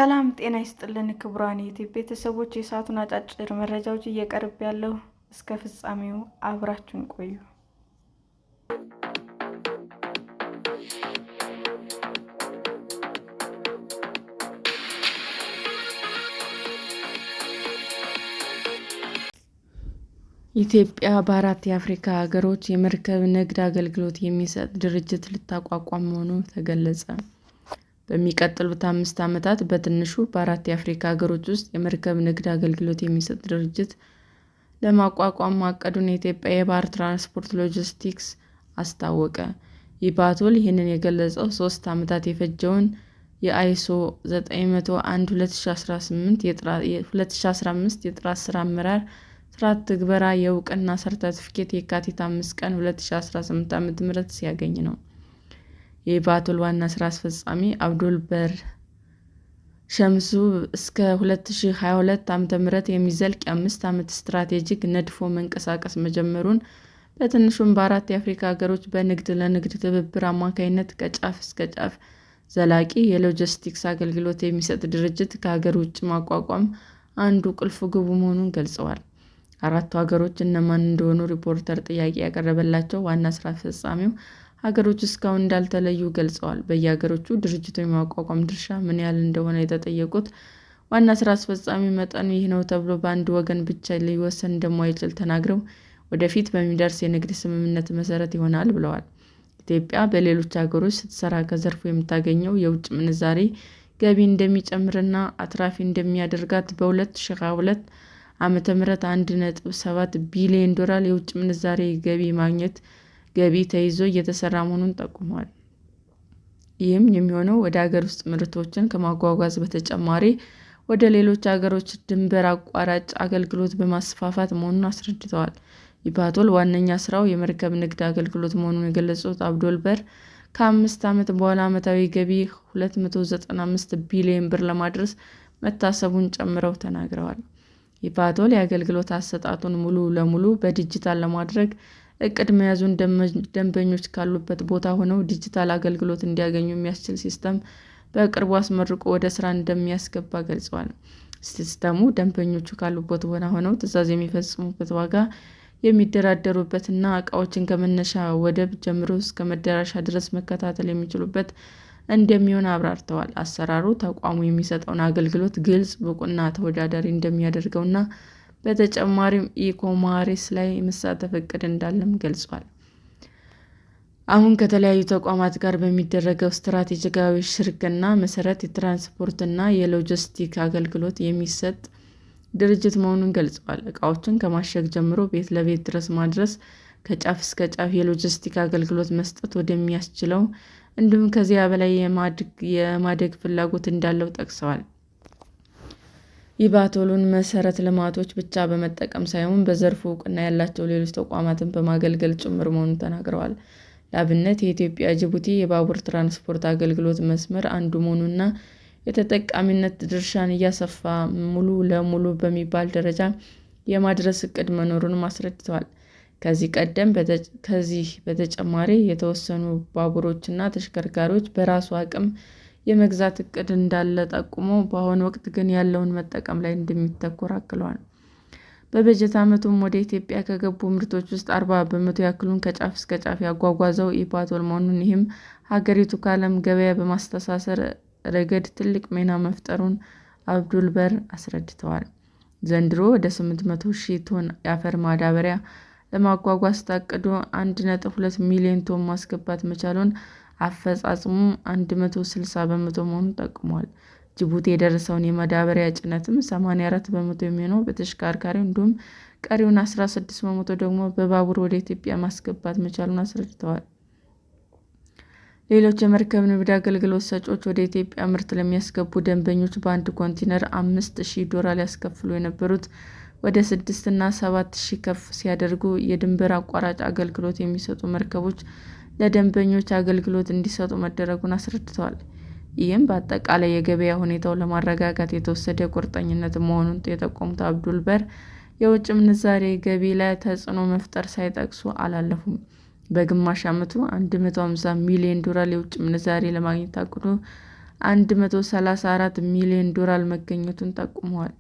ሰላም ጤና ይስጥልን ክቡራን የዩቲዩብ ቤተሰቦች፣ የሰዓቱን አጫጭር መረጃዎች እየቀርብ ያለው እስከ ፍጻሜው አብራችሁን ቆዩ። ኢትዮጵያ በ4 የአፍሪካ ሀገሮች የመርከብ ንግድ አገልግሎት የሚሰጥ ድርጅት ልታቋቋም መሆኑ ተገለጸ። በሚቀጥሉት 5 ዓመታት በትንሹ በ4 የአፍሪካ ሀገሮች ውስጥ የመርከብ ንግድ አገልግሎት የሚሰጥ ድርጅት ለማቋቋም ማቀዱን የኢትዮጵያ የባህር ትራንስፖርት ሎጂስቲክስ አስታወቀ። ኢባቶል ይህንን የገለጸው 3 ዓመታት የፈጀውን የአይሶ 9001:2015 የጥራት ሥራ አመራር ስርዓት ትግበራ የእውቅና ሰርተፍኬት የካቲት 5 ቀን 2018 ዓ.ም ሲያገኝ ነው። የኢባቶል ዋና ሥራ አስፈጻሚ አብዱል በር ሸምሱ እስከ 2022 ዓ.ም የሚዘልቅ የ5 ዓመት ስትራቴጂክ ነድፎ መንቀሳቀስ መጀመሩን፣ በትንሹም በ4 የአፍሪካ ሀገሮች በንግድ ለንግድ ትብብር አማካኝነት ከጫፍ እስከ ጫፍ ዘላቂ የሎጂስቲክስ አገልግሎት የሚሰጥ ድርጅት ከሀገር ውጭ ማቋቋም አንዱ ቁልፍ ግቡ መሆኑን ገልጸዋል። 4ቱ ሀገሮች እነማን እንደሆኑ ሪፖርተር ጥያቄ ያቀረበላቸው ዋና ሥራ አስፈጻሚው ሀገሮች እስካሁን እንዳልተለዩ ገልጸዋል። በየሀገሮቹ ድርጅቱን የማቋቋም ድርሻ ምን ያህል እንደሆነ የተጠየቁት ዋና ሥራ አስፈጻሚው መጠኑ ይህ ነው ተብሎ በአንድ ወገን ብቻ ሊወሰን እንደማይችል ተናግረው ወደፊት በሚደርስ የንግድ ስምምነት መሰረት ይሆናል ብለዋል። ኢትዮጵያ በሌሎች ሀገሮች ስትሰራ ከዘርፉ የምታገኘው የውጭ ምንዛሬ ገቢ እንደሚጨምርና አትራፊ እንደሚያደርጋት በ2022 ዓመተ ምህረት $1.7 ቢሊዮን የውጭ ምንዛሬ ገቢ ተይዞ እየተሰራ መሆኑን ጠቁመዋል። ይህም የሚሆነው ወደ ሀገር ውስጥ ምርቶችን ከማጓጓዝ በተጨማሪ ወደ ሌሎች ሀገሮች ድንበር አቋራጭ አገልግሎት በማስፋፋት መሆኑን አስረድተዋል። ኢባቶል ዋነኛ ስራው የመርከብ ንግድ አገልግሎት መሆኑን የገለጹት አብዱል በር ከ5 ዓመት በኋላ ዓመታዊ ገቢ $295 ቢሊዮን ለማድረስ መታሰቡን ጨምረው ተናግረዋል። ኢባቶል የአገልግሎት አሰጣጡን ሙሉ ለሙሉ በዲጂታል ለማድረግ እቅድ መያዙን፣ ደንበኞች ካሉበት ቦታ ሆነው ዲጂታል አገልግሎት እንዲያገኙ የሚያስችል ሲስተም በቅርቡ አስመርቆ ወደ ስራ እንደሚያስገባ ገልጸዋል። ሲስተሙ ደንበኞቹ ካሉበት ቦታ ሆነው ትዕዛዝ የሚፈጽሙበት፣ ዋጋ የሚደራደሩበት እና ዕቃዎችን ከመነሻ ወደብ ጀምሮ እስከ መዳረሻ ድረስ መከታተል የሚችሉበት እንደሚሆን አብራርተዋል። አሰራሩ ተቋሙ የሚሰጠውን አገልግሎት ግልጽ፣ ብቁና ተወዳዳሪ እንደሚያደርገውና በተጨማሪም ኢኮሜርስ ላይ የመሳተፍ እቅድ እንዳለም ገልጿል። አሁን ከተለያዩ ተቋማት ጋር በሚደረገው ስትራቴጂካዊ ሽርክና መሰረት የትራንስፖርትና የሎጂስቲክስ አገልግሎት የሚሰጥ ድርጅት መሆኑን ገልጸዋል። ዕቃዎችን ከማሸግ ጀምሮ ቤት ለቤት ድረስ ማድረስ፣ ከጫፍ እስከ ጫፍ የሎጂስቲክስ አገልግሎት መስጠት ወደሚያስችለው እንዲሁም ከዚያ በላይ የማደግ ፍላጎት እንዳለው ጠቅሰዋል። ኢባቶልን መሰረተ ልማቶች ብቻ በመጠቀም ሳይሆን በዘርፉ እውቅና ያላቸው ሌሎች ተቋማትን በማገልገል ጭምር መሆኑን ተናግረዋል። ለአብነት የኢትዮጵያ-ጅቡቲ የባቡር ትራንስፖርት አገልግሎት መስመር አንዱ መሆኑንና የተጠቃሚነት ድርሻን እያሰፋ ሙሉ ለሙሉ በሚባል ደረጃ የማድረስ እቅድ መኖሩንም አስረድተዋል። ከዚህ በተጨማሪ የተወሰኑ ባቡሮችና ተሽከርካሪዎች በራሱ አቅም የመግዛት እቅድ እንዳለ ጠቁመው በአሁኑ ወቅት ግን ያለውን መጠቀም ላይ እንደሚተኮር አክለዋል። በበጀት ዓመቱም ወደ ኢትዮጵያ ከገቡ ምርቶች ውስጥ 40% ያክሉን ከጫፍ እስከ ጫፍ ያጓጓዘው ኢባቶል መሆኑን፣ ይህም ሀገሪቱ ከዓለም ገበያ በማስተሳሰር ረገድ ትልቅ ሚና መፍጠሩን አብዱል በር አስረድተዋል። ዘንድሮ ወደ 800,000 ቶን የአፈር ማዳበሪያ ለማጓጓዝ ታቅዶ 1.2 ሚሊዮን ቶን ማስገባት መቻሉን፣ አፈጻጸሙም 160% መሆኑን ጠቁመዋል። ጅቡቲ የደረሰውን የማዳበሪያ ጭነትም 84% የሚሆነው በተሽከርካሪ እንዲሁም ቀሪውን 16% ደግሞ በባቡር ወደ ኢትዮጵያ ማስገባት መቻሉን አስረድተዋል። ሌሎች የመርከብ ንግድ አገልግሎት ሰጪዎች ወደ ኢትዮጵያ ምርት ለሚያስገቡ ደንበኞች በአንድ ኮንቴነር $5,000 ያስከፍሉ የነበሩት ወደ 6,000 እና 7,000 ከፍ ሲያደርጉ፣ የድንበር አቋራጭ አገልግሎት የሚሰጡ መርከቦች ለደንበኞች አገልግሎት እንዲሰጡ መደረጉን አስረድተዋል። ይህም በአጠቃላይ የገበያ ሁኔታውን ለማረጋጋት የተወሰደ ቁርጠኝነት መሆኑን የጠቆሙት አብዱል በር የውጭ ምንዛሬ ገቢ ላይ ተጽዕኖ መፍጠር ሳይጠቅሱ አላለፉም። በግማሽ ዓመቱ $150 ሚሊዮን የውጭ ምንዛሬ ለማግኘት ታቅዶ $134 ሚሊዮን መገኘቱን ጠቁመዋል።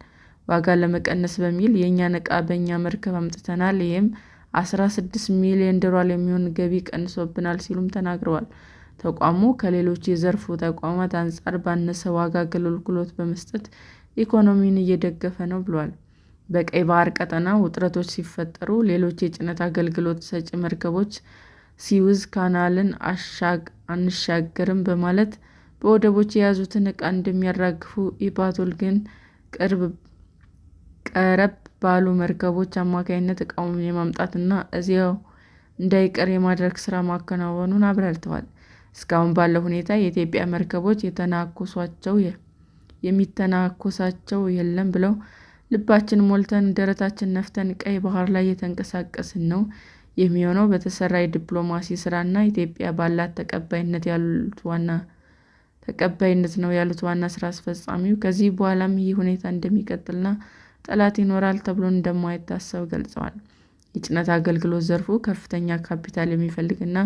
ዋጋ ለመቀነስ በሚል የእኛን ዕቃ በእኛ መርከብ አምጥተናል፣ ይህም $16 ሚሊዮን የሚሆን ገቢ ቀንሶብናል ሲሉም ተናግረዋል። ተቋሙ ከሌሎች የዘርፉ ተቋማት አንጻር ባነሰ ዋጋ አገልግሎት በመስጠት ኢኮኖሚውን እየደገፈ ነው ብሏል። በቀይ ባህር ቀጠና ውጥረቶች ሲፈጠሩ ሌሎች የጭነት አገልግሎት ሰጪ መርከቦች ሲዩዝ ካናልን አንሻገርም በማለት በወደቦች የያዙትን ዕቃ እንደሚያራግፉ፣ ኢባቶል ግን ቀረብ ባሉ መርከቦች አማካኝነት ዕቃውን የማምጣትና እዚያው እንዳይቀር የማድረግ ሥራ ማከናወኑን አብራርተዋል። እስካሁን ባለው ሁኔታ የኢትዮጵያ መርከቦች የሚተናኮሳቸው የለም ብለው ልባችን ሞልተን ደረታችን ነፍተን ቀይ ባህር ላይ እየተንቀሳቀስን ነው የሚሆነው በተሰራ የዲፕሎማሲ ሥራና ኢትዮጵያ ባላት ተቀባይነት ነው ያሉት ዋና ሥራ አስፈጻሚው፣ ከዚህ በኋላም ይህ ሁኔታ እንደሚቀጥልና ጠላት ይኖራል ተብሎ እንደማይታሰብ ገልጸዋል። የጭነት አገልግሎት ዘርፉ ከፍተኛ ካፒታል የሚፈልግና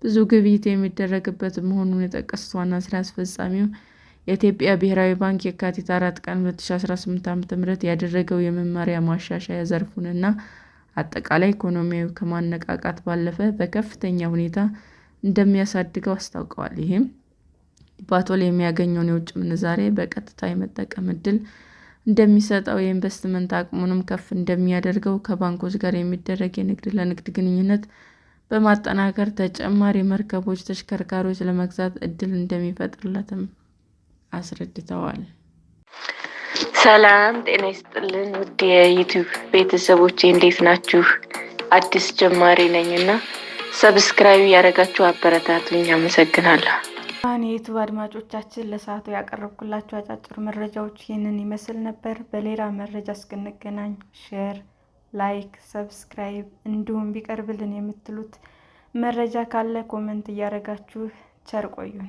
ብዙ ግብይት የሚደረግበት መሆኑን የጠቀሱት ዋና ሥራ አስፈጻሚው፣ የኢትዮጵያ ብሔራዊ ባንክ የካቲት 4 ቀን 2018 ዓ.ም ያደረገው የመመሪያ ማሻሻያ ዘርፉንና አጠቃላይ ኢኮኖሚውን ከማነቃቃት ባለፈ በከፍተኛ ሁኔታ እንደሚያሳድገው አስታውቀዋል። ይህም ኢባቶል የሚያገኘውን የውጭ ምንዛሬ በቀጥታ የመጠቀም ዕድል እንደሚሰጠው፣ የኢንቨስትመንት አቅሙንም ከፍ እንደሚያደርገው፣ ከባንኮች ጋር የሚደረግ የንግድ ለንግድ ግንኙነት በማጠናከር ተጨማሪ መርከቦች፣ ተሽከርካሪዎች ለመግዛት ዕድል እንደሚፈጥርለትም አስረድተዋል። ሰላም ጤና ይስጥልን ውድ የዩቲዩብ ቤተሰቦቼ እንዴት ናችሁ? አዲስ ጀማሪ ነኝና ሰብስክራይብ ያደረጋችሁ አበረታቱኝ። አመሰግናለሁ። የዩቲዩብ አድማጮቻችን ለሰዓቱ ያቀረብኩላችሁ አጫጭር መረጃዎች ይህንን ይመስል ነበር። በሌላ መረጃ እስክንገናኝ ሼር፣ ላይክ፣ ሰብስክራይብ እንዲሁም ቢቀርብልን የምትሉት መረጃ ካለ ኮሜንት እያደረጋችሁ ቸር ቆዩን።